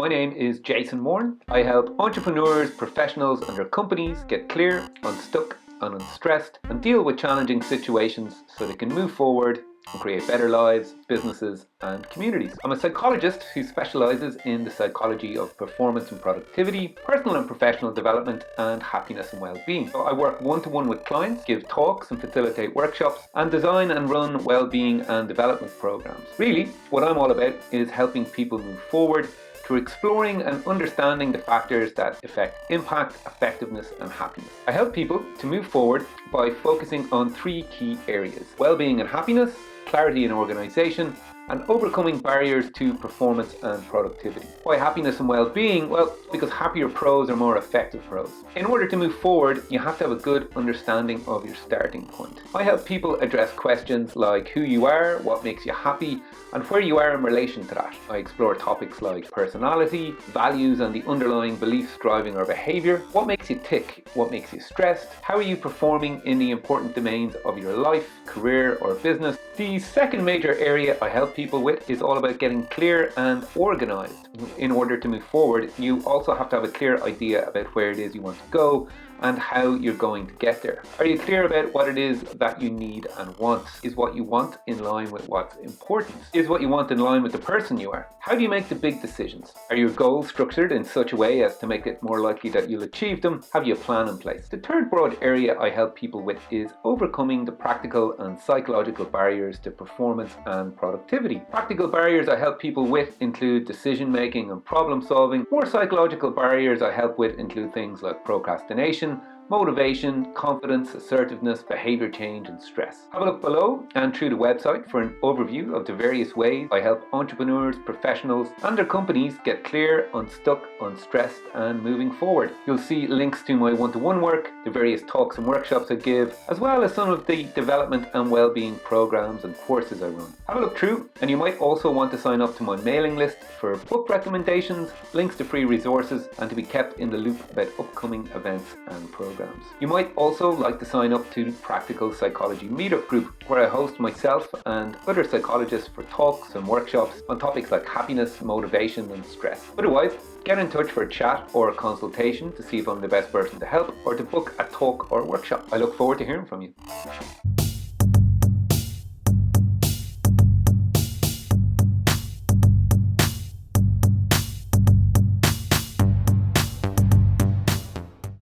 My name is Jayson Moran. I help entrepreneurs, professionals and their companies get clear, unstuck and unstressed and deal with challenging situations so they can move forward and create better lives, businesses and communities. I'm a psychologist who specialises in the psychology of performance and productivity, personal and professional development and happiness and well-being. So I work one-to-one with clients, give talks and facilitate workshops and design and run well-being and development programs. Really, what I'm all about is helping people move forward through exploring and understanding the factors that affect impact, effectiveness and happiness. I help people to move forward by focusing on three key areas: well-being and happiness, clarity in organisation, and overcoming barriers to performance and productivity. Why happiness and well-being? Well, because happier pros are more effective pros. In order to move forward, you have to have a good understanding of your starting point. I help people address questions like who you are, what makes you happy, and where you are in relation to that. I explore topics like personality, values and the underlying beliefs driving our behaviour, what makes you tick, what makes you stressed, how are you performing in the important domains of your life, career or business. The second major area I help people with is all about getting clear and organised. In order to move forward, you also have to have a clear idea about where it is you want to go and how you're going to get there. Are you clear about what it is that you need and want? Is what you want in line with what's important? Is what you want in line with the person you are? How do you make the big decisions? Are your goals structured in such a way as to make it more likely that you'll achieve them? Have you a plan in place? The third broad area I help people with is overcoming the practical and psychological barriers to performance and productivity. Practical barriers I help people with include decision making and problem solving. More psychological barriers I help with include things like procrastination, motivation, confidence, assertiveness, behaviour change and stress. Have a look below and through the website for an overview of the various ways I help entrepreneurs, professionals and their companies get clear, unstuck, unstressed and moving forward. You'll see links to my one-to-one work, the various talks and workshops I give, as well as some of the development and well-being programs and courses I run. Have a look through, and you might also want to sign up to my mailing list for book recommendations, links to free resources and to be kept in the loop about upcoming events and programs. You might also like to sign up to the Practical Psychology Meetup Group, where I host myself and other psychologists for talks and workshops on topics like happiness, motivation and stress. Otherwise, get in touch for a chat or a consultation to see if I'm the best person to help or to book a talk or workshop. I look forward to hearing from you.